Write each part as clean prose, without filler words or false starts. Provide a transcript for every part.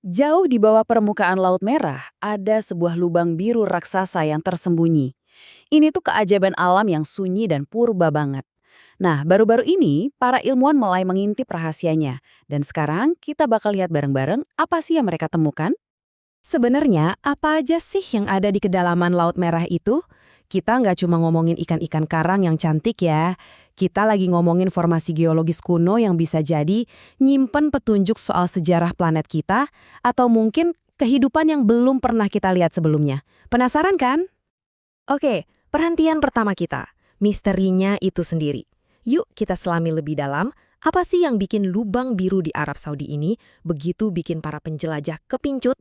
Jauh di bawah permukaan Laut Merah, ada sebuah lubang biru raksasa yang tersembunyi. Ini tuh keajaiban alam yang sunyi dan purba banget. Nah, baru-baru ini, para ilmuwan mulai mengintip rahasianya. Dan sekarang, kita bakal lihat bareng-bareng apa sih yang mereka temukan. Sebenarnya, apa aja sih yang ada di kedalaman Laut Merah itu? Kita nggak cuma ngomongin ikan-ikan karang yang cantik ya. Kita lagi ngomongin formasi geologis kuno yang bisa jadi nyimpen petunjuk soal sejarah planet kita, atau mungkin kehidupan yang belum pernah kita lihat sebelumnya. Penasaran kan? Oke, perhentian pertama kita. Misterinya itu sendiri. Yuk kita selami lebih dalam, apa sih yang bikin lubang biru di Arab Saudi ini begitu bikin para penjelajah kepincut?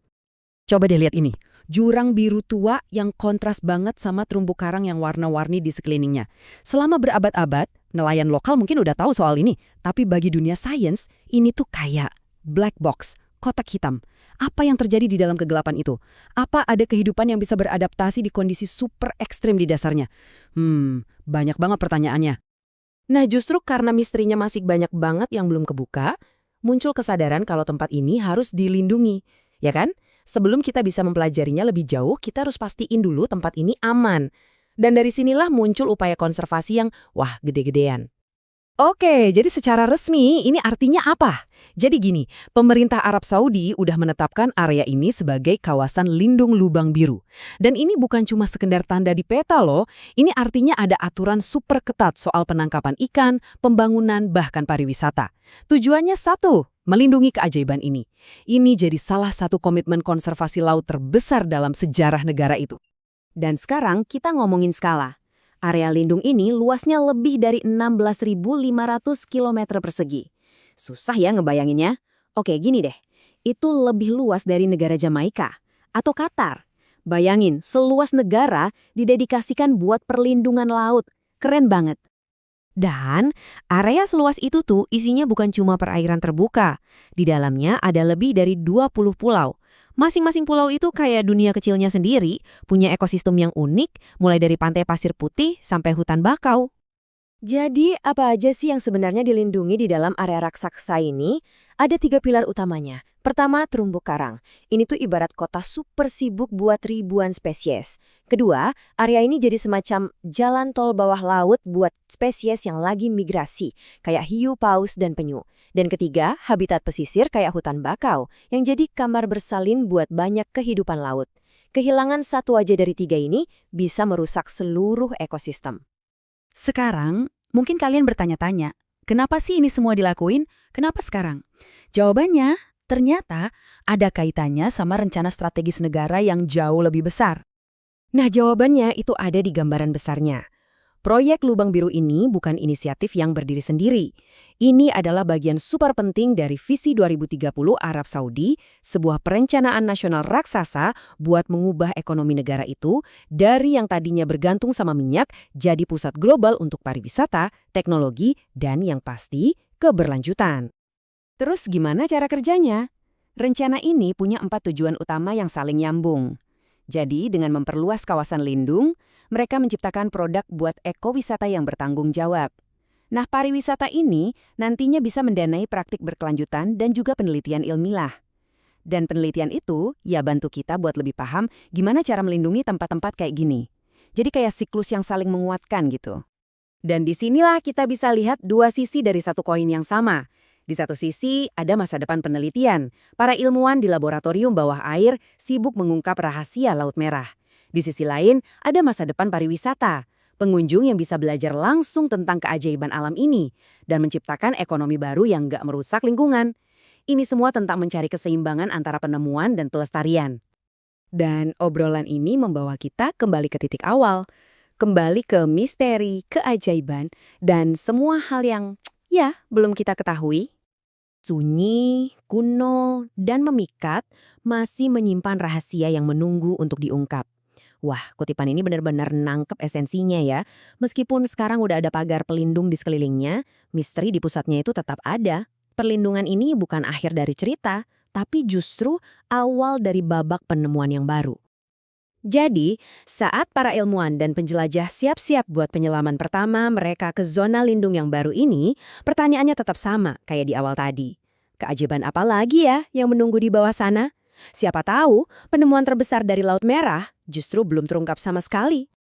Coba deh lihat ini. Jurang biru tua yang kontras banget sama terumbu karang yang warna-warni di sekelilingnya. Selama berabad-abad, nelayan lokal mungkin udah tahu soal ini. Tapi bagi dunia sains, ini tuh kayak black box, kotak hitam. Apa yang terjadi di dalam kegelapan itu? Apa ada kehidupan yang bisa beradaptasi di kondisi super ekstrim di dasarnya? Banyak banget pertanyaannya. Nah, justru karena misterinya masih banyak banget yang belum kebuka, muncul kesadaran kalau tempat ini harus dilindungi, ya kan? Sebelum kita bisa mempelajarinya lebih jauh, kita harus pastiin dulu tempat ini aman. Dan dari sinilah muncul upaya konservasi yang, wah, gede-gedean. Oke, jadi secara resmi ini artinya apa? Jadi gini, pemerintah Arab Saudi udah menetapkan area ini sebagai kawasan lindung lubang biru. Dan ini bukan cuma sekedar tanda di peta loh, ini artinya ada aturan super ketat soal penangkapan ikan, pembangunan, bahkan pariwisata. Tujuannya satu, melindungi keajaiban ini. Ini jadi salah satu komitmen konservasi laut terbesar dalam sejarah negara itu. Dan sekarang kita ngomongin skala. Area lindung ini luasnya lebih dari 16.500 km persegi. Susah ya ngebayanginnya? Oke, gini deh. Itu lebih luas dari negara Jamaika atau Qatar. Bayangin, seluas negara didedikasikan buat perlindungan laut. Keren banget. Dan area seluas itu tuh isinya bukan cuma perairan terbuka. Di dalamnya ada lebih dari 20 pulau. Masing-masing pulau itu kayak dunia kecilnya sendiri, punya ekosistem yang unik, mulai dari pantai pasir putih sampai hutan bakau. Jadi, apa aja sih yang sebenarnya dilindungi di dalam area raksasa ini? Ada 3 pilar utamanya. Pertama, terumbu karang. Ini tuh ibarat kota super sibuk buat ribuan spesies. Kedua, area ini jadi semacam jalan tol bawah laut buat spesies yang lagi migrasi, kayak hiu paus dan penyu. Dan ketiga, habitat pesisir kayak hutan bakau, yang jadi kamar bersalin buat banyak kehidupan laut. Kehilangan satu aja dari 3 ini bisa merusak seluruh ekosistem. Sekarang, mungkin kalian bertanya-tanya, kenapa sih ini semua dilakuin? Kenapa sekarang? Jawabannya, ternyata ada kaitannya sama rencana strategis negara yang jauh lebih besar. Nah, jawabannya itu ada di gambaran besarnya. Proyek Lubang Biru ini bukan inisiatif yang berdiri sendiri. Ini adalah bagian super penting dari visi 2030 Arab Saudi, sebuah perencanaan nasional raksasa buat mengubah ekonomi negara itu dari yang tadinya bergantung sama minyak jadi pusat global untuk pariwisata, teknologi, dan yang pasti keberlanjutan. Terus gimana cara kerjanya? Rencana ini punya 4 tujuan utama yang saling nyambung. Jadi, dengan memperluas kawasan lindung, mereka menciptakan produk buat ekowisata yang bertanggung jawab. Nah, pariwisata ini nantinya bisa mendanai praktik berkelanjutan dan juga penelitian ilmiah. Dan penelitian itu ya bantu kita buat lebih paham gimana cara melindungi tempat-tempat kayak gini. Jadi kayak siklus yang saling menguatkan gitu. Dan disinilah kita bisa lihat dua sisi dari satu koin yang sama. Di satu sisi, ada masa depan penelitian. Para ilmuwan di laboratorium bawah air sibuk mengungkap rahasia Laut Merah. Di sisi lain, ada masa depan pariwisata. Pengunjung yang bisa belajar langsung tentang keajaiban alam ini dan menciptakan ekonomi baru yang nggak merusak lingkungan. Ini semua tentang mencari keseimbangan antara penemuan dan pelestarian. Dan obrolan ini membawa kita kembali ke titik awal. Kembali ke misteri, keajaiban, dan semua hal yang ya belum kita ketahui. Sunyi, kuno, dan memikat masih menyimpan rahasia yang menunggu untuk diungkap. Wah, kutipan ini benar-benar nangkep esensinya ya. Meskipun sekarang udah ada pagar pelindung di sekelilingnya, misteri di pusatnya itu tetap ada. Perlindungan ini bukan akhir dari cerita, tapi justru awal dari babak penemuan yang baru. Jadi, saat para ilmuwan dan penjelajah siap-siap buat penyelaman pertama mereka ke zona lindung yang baru ini, pertanyaannya tetap sama kayak di awal tadi. Keajaiban apa lagi ya yang menunggu di bawah sana? Siapa tahu penemuan terbesar dari Laut Merah justru belum terungkap sama sekali.